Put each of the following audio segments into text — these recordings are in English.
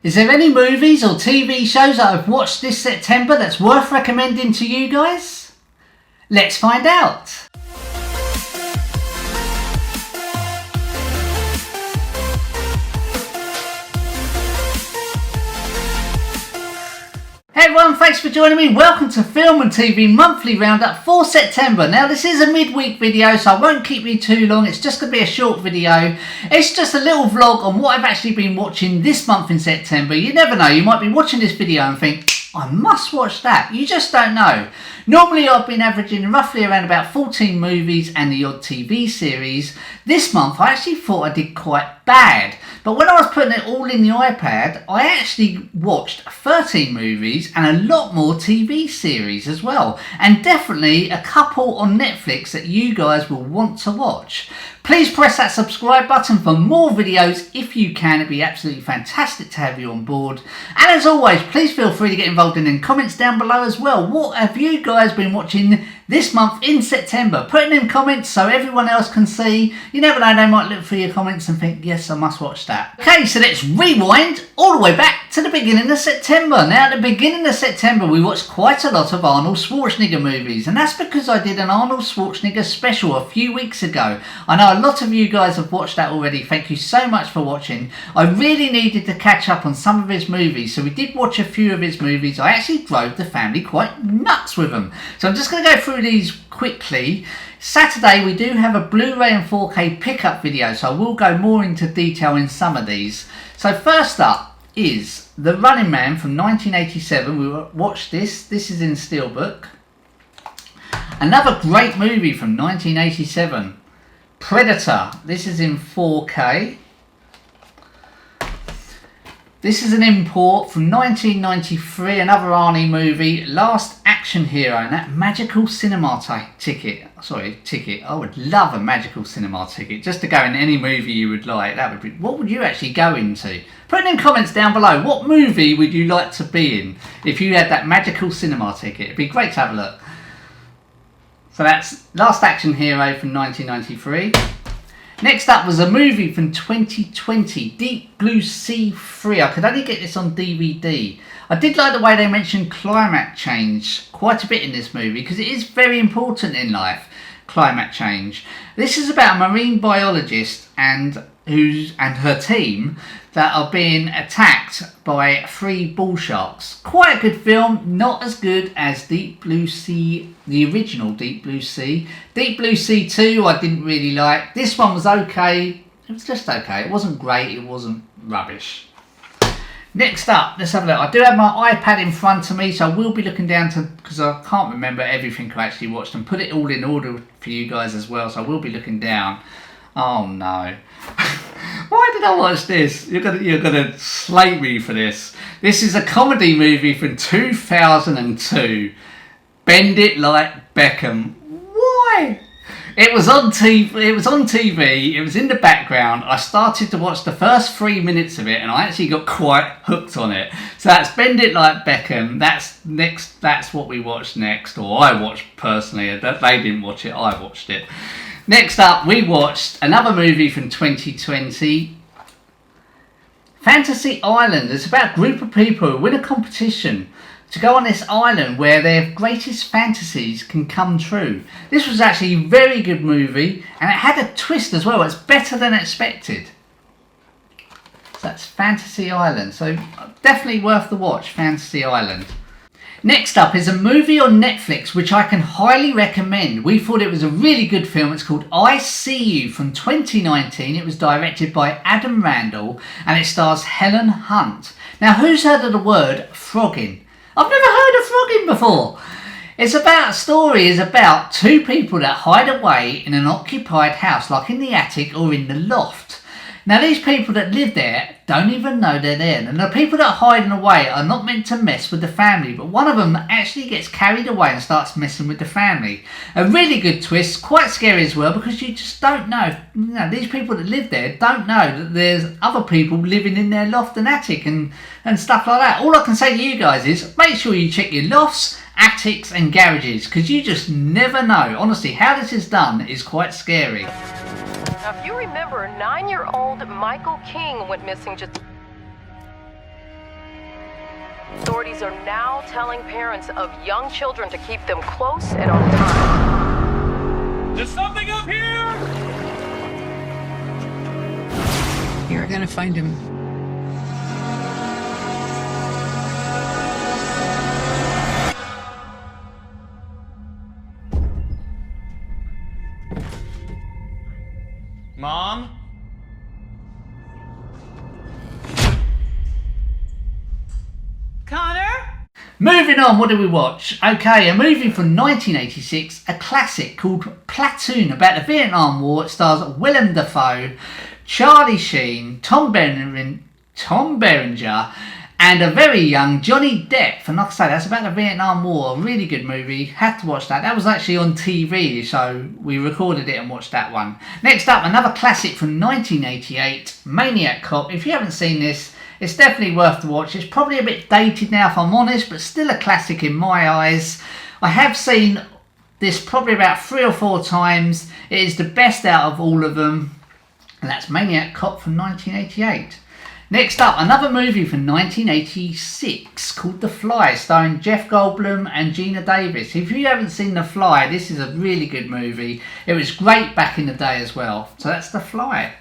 Is there any movies or TV shows that I've watched this September that's worth recommending to you guys? Let's find out! Hey everyone, thanks for joining me. Welcome to Film and TV Monthly Roundup for September. Now this is a midweek video, so I won't keep you too long. It's just going to be a short video. It's just a little vlog on what I've actually been watching this month in September. You never know, you might be watching this video and think, I must watch that. You just don't know. Normally I've been averaging roughly around about 14 movies and the odd TV series. This month I actually thought I did quite bad. But when I was putting it all in the iPad, I actually watched 13 movies and a lot more TV series as well. And definitely a couple on Netflix that you guys will want to watch. Please press that subscribe button for more videos if you can. It'd be absolutely fantastic to have you on board. And as always, please feel free to get involved in the comments down below as well. What have you guys been watching this month in September? Put in them comments so everyone else can see. You never know, they might look through your comments and think, yes, I must watch that. Okay, so let's rewind all the way back to the beginning of September. Now, at the beginning of September, we watched quite a lot of Arnold Schwarzenegger movies, and that's because I did an Arnold Schwarzenegger special a few weeks ago. I know a lot of you guys have watched that already. Thank you so much for watching. I really needed to catch up on some of his movies, so we did watch a few of his movies. I actually drove the family quite nuts with them. So I'm just going to go through these quickly. Saturday we do have a Blu-ray and 4K pickup video, so I will go more into detail in some of these. So first up is The Running Man from 1987. We watched this. This is in Steelbook. Another great movie from 1987. Predator. This is in 4K. This is an import from 1993, another Arnie movie, Last Action Hero, and that magical cinema ticket. I would love a magical cinema ticket, just to go in any movie you would like. That would be. What would you actually go into? Put in comments down below, what movie would you like to be in if you had that magical cinema ticket? It'd be great to have a look. So that's Last Action Hero from 1993. Next up was a movie from 2020, Deep Blue Sea 3. I could only get this on DVD. I did like the way they mentioned climate change quite a bit in this movie, because it is very important in life, climate change. This is about a marine biologist and her team that are being attacked by 3 bull sharks. Quite a good film, not as good as Deep Blue Sea, the original Deep Blue Sea. Deep Blue Sea 2 I didn't really like. This one was okay. It was just okay. It wasn't great, it wasn't rubbish. Next up, let's have a look. I do have my iPad in front of me, so I will be looking down to, because I can't remember everything I actually watched, and put it all in order for you guys as well, so I will be looking down. Oh no. Why did I watch this? You're gonna slate me for this. This is a comedy movie from 2002. Bend It Like Beckham. Why? It was on TV. It was in the background. I started to watch the first 3 minutes of it, and I actually got quite hooked on it. So that's Bend It Like Beckham. That's what we watched next, or I watched personally. They didn't watch it. I watched it. Next up, we watched another movie from 2020, Fantasy Island. It's about a group of people who win a competition to go on this island where their greatest fantasies can come true. This was actually a very good movie, and it had a twist as well. It's better than expected. So that's Fantasy Island. So definitely worth the watch, Fantasy Island. Next up is a movie on Netflix which I can highly recommend. We thought it was a really good film. It's called I See You from 2019. It was directed by Adam Randall and it stars Helen Hunt. Now, who's heard of the word frogging? I've never heard of frogging before. A story is about 2 people that hide away in an occupied house, like in the attic or in the loft. Now, these people that live there don't even know they're there. And the people that are hiding away are not meant to mess with the family, but one of them actually gets carried away and starts messing with the family. A really good twist, quite scary as well, because you just don't know. These people that live there don't know that there's other people living in their loft and attic and stuff like that. All I can say to you guys is make sure you check your lofts, attics and garages, because you just never know. Honestly, how this is done is quite scary. Now, if you remember, 9-year-old Michael King went missing just... Authorities are now telling parents of young children to keep them close at all times. There's something up here! You're gonna find him. Mom? Connor? Moving on, what did we watch? Okay, a movie from 1986, a classic called Platoon about the Vietnam War. It stars Willem Dafoe, Charlie Sheen, Tom Berenger, and a very young Johnny Depp. And like I say, that's about the Vietnam War. A really good movie. Had to watch that. That was actually on TV, so we recorded it and watched that one. Next up, another classic from 1988, Maniac Cop. If you haven't seen this, it's definitely worth the watch. It's probably a bit dated now, if I'm honest, but still a classic in my eyes. I have seen this probably about 3 or 4 times. It is the best out of all of them. And that's Maniac Cop from 1988. Next up, another movie from 1986 called The Fly, starring Jeff Goldblum and Gina Davis. If you haven't seen The Fly, this is a really good movie. It was great back in the day as well. So that's The Fly.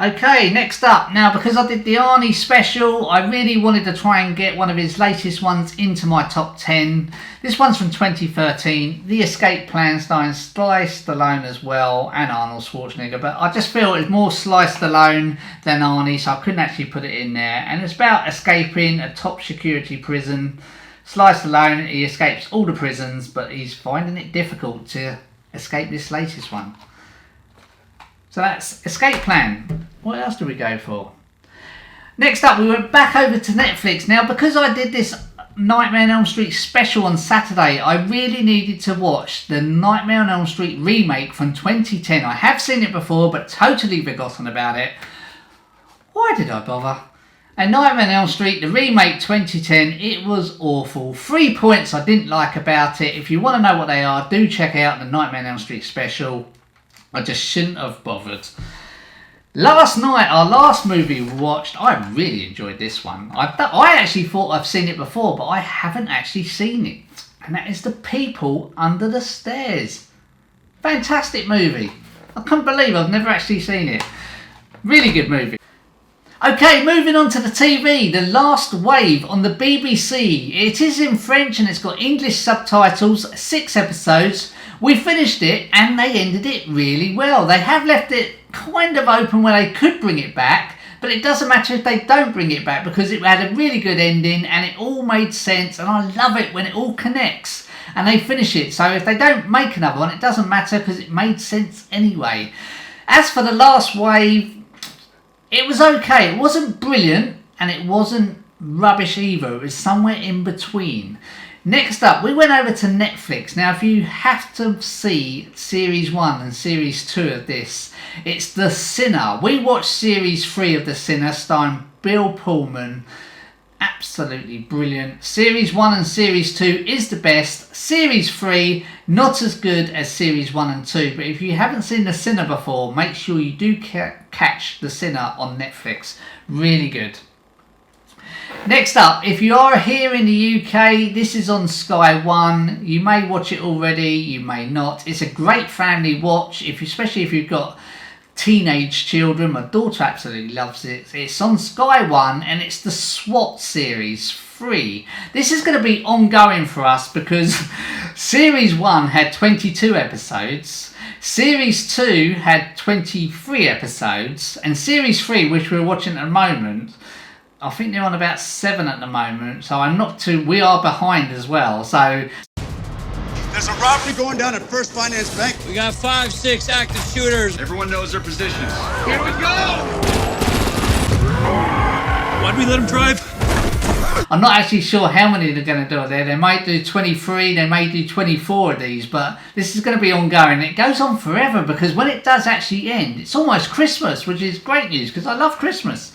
Okay, next up. Now, because I did the Arnie special, I really wanted to try and get one of his latest ones into my top 10. This one's from 2013, The Escape Plan, starring Sly Stallone as well, and Arnold Schwarzenegger. But I just feel it's more Sly Stallone than Arnie, so I couldn't actually put it in there. And it's about escaping a top security prison. Sly Stallone, he escapes all the prisons, but he's finding it difficult to escape this latest one. So that's Escape Plan. What else do we go for? Next up, we went back over to Netflix. Now, because I did this Nightmare on Elm Street special on Saturday, I really needed to watch the Nightmare on Elm Street remake from 2010. I have seen it before, but totally forgotten about it. Why did I bother? And Nightmare on Elm Street, the remake 2010, it was awful. 3 points I didn't like about it. If you want to know what they are, do check out the Nightmare on Elm Street special. I just shouldn't have bothered. Last night, our last movie we watched, I really enjoyed this one. I actually thought I've seen it before, but I haven't actually seen it. And that is The People Under the Stairs. Fantastic movie. I can't believe I've never actually seen it. Really good movie. Okay, moving on to the TV, The Last Wave on the BBC. It is in French and it's got English subtitles, 6 episodes. We finished it and they ended it really well. They have left it kind of open where they could bring it back, but it doesn't matter if they don't bring it back because it had a really good ending and it all made sense, and I love it when it all connects and they finish it. So if they don't make another one, it doesn't matter because it made sense anyway. As for The Last Wave, it was okay. It wasn't brilliant and it wasn't rubbish either. It was somewhere in between. Next up, we went over to Netflix. Now, if you have to see Series 1 and Series 2 of this, it's The Sinner. We watched Series 3 of The Sinner, starring Bill Pullman. Absolutely brilliant. Series 1 and Series 2 is the best. Series 3, not as good as Series 1 and 2. But if you haven't seen The Sinner before, make sure you do catch The Sinner on Netflix. Really good. Next up, if you are here in the UK, this is on Sky One. You may watch it already, you may not. It's a great family watch, especially if you've got teenage children. My daughter absolutely loves it. It's on Sky One and it's the SWAT series 3. This is going to be ongoing for us because Series 1 had 22 episodes. Series 2 had 23 episodes. And Series 3, which we're watching at the moment, I think they're on about 7 at the moment, so we are behind as well, so. There's a robbery going down at First Finance Bank. We got 5-6 active shooters. Everyone knows their positions. Here we go! Why'd we let them drive? I'm not actually sure how many they're going to do there. They might do 23, they may do 24 of these, but this is going to be ongoing. It goes on forever because when it does actually end, it's almost Christmas, which is great news because I love Christmas.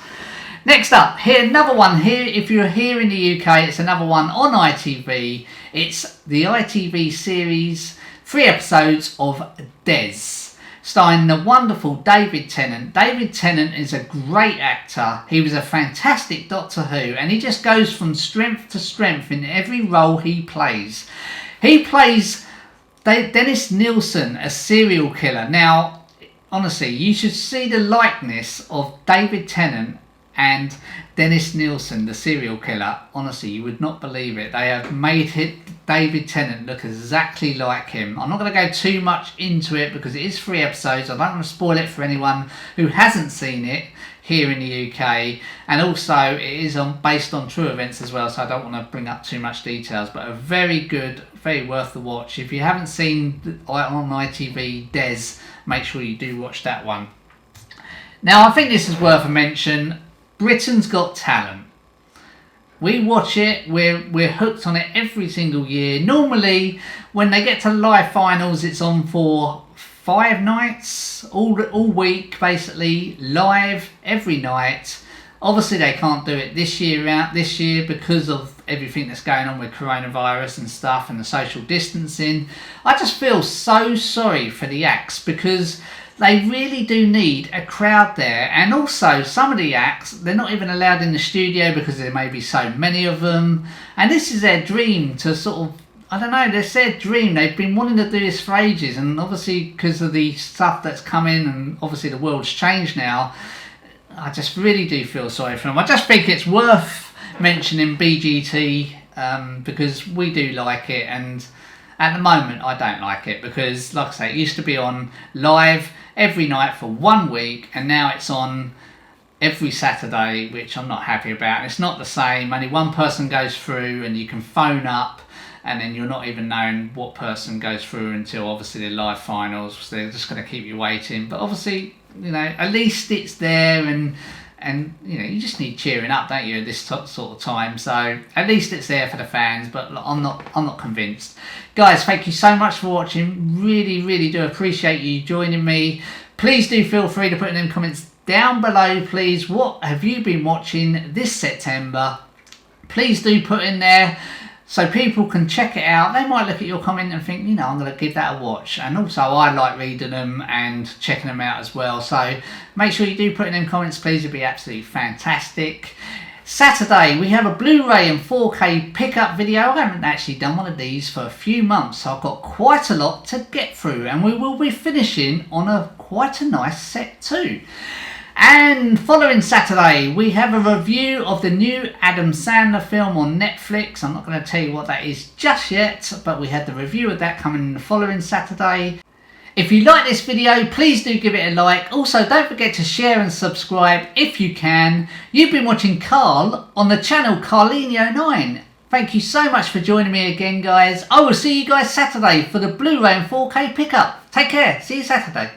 Next up, here another one here. If you're here in the UK, it's another one on ITV. It's the ITV series, 3 episodes of Des. starring the wonderful David Tennant. David Tennant is a great actor. He was a fantastic Doctor Who, and he just goes from strength to strength in every role he plays. He plays Dennis Nielsen, a serial killer. Now, honestly, you should see the likeness of David Tennant and Dennis Nielsen, the serial killer. Honestly, you would not believe it. They have made David Tennant look exactly like him. I'm not going to go too much into it because it is 3 episodes. I don't want to spoil it for anyone who hasn't seen it here in the UK, and also it is based on true events as well, so I don't want to bring up too much details, but a very good, very worth the watch. If you haven't seen on ITV Des, make sure you do watch that one. Now, I think this is worth a mention. Britain's Got Talent. We watch it, we're hooked on it every single year. Normally, when they get to live finals, it's on for 5 nights, all week, basically, live every night. Obviously, they can't do it this year because of everything that's going on with coronavirus and stuff and the social distancing. I just feel so sorry for the acts because they really do need a crowd there. And also, some of the acts, they're not even allowed in the studio because there may be so many of them. And this is their dream to sort of, I don't know, it's their dream. They've been wanting to do this for ages. And obviously, because of the stuff that's come in and obviously the world's changed now, I just really do feel sorry for them. I just think it's worth mentioning BGT because we do like it. And at the moment, I don't like it because, like I say, it used to be on live every night for 1 week, and now it's on every Saturday, which I'm not happy about. It's not the same. Only one person goes through, and you can phone up, and then you're not even knowing what person goes through until obviously the live finals. So they're just going to keep you waiting. But obviously, you know, at least it's there, and you know, you just need cheering up, don't you, at this sort of time. So at least it's there for the fans, but I'm not convinced. Guys, thank you so much for watching. Really do appreciate you joining me. Please do feel free to put in them comments down below, please. What have you been watching this September? Please do put in there so people can check it out. They might look at your comment and think, you know, I'm going to give that a watch. And also, I like reading them and checking them out as well. So make sure you do put in them comments, please. It'd be absolutely fantastic. Saturday, we have a Blu-ray and 4K pickup video. I haven't actually done one of these for a few months, so I've got quite a lot to get through. And we will be finishing on quite a nice set too. And following Saturday, we have a review of the new Adam Sandler film on Netflix. I'm not going to tell you what that is just yet, but we had the review of that coming the following Saturday. If you like this video, please do give it a like. Also, don't forget to share and subscribe if you can. You've been watching Carl on the channel Carlinio9. Thank you so much for joining me again, guys. I will see you guys Saturday for the Blu-ray and 4K pickup. Take care. See you Saturday.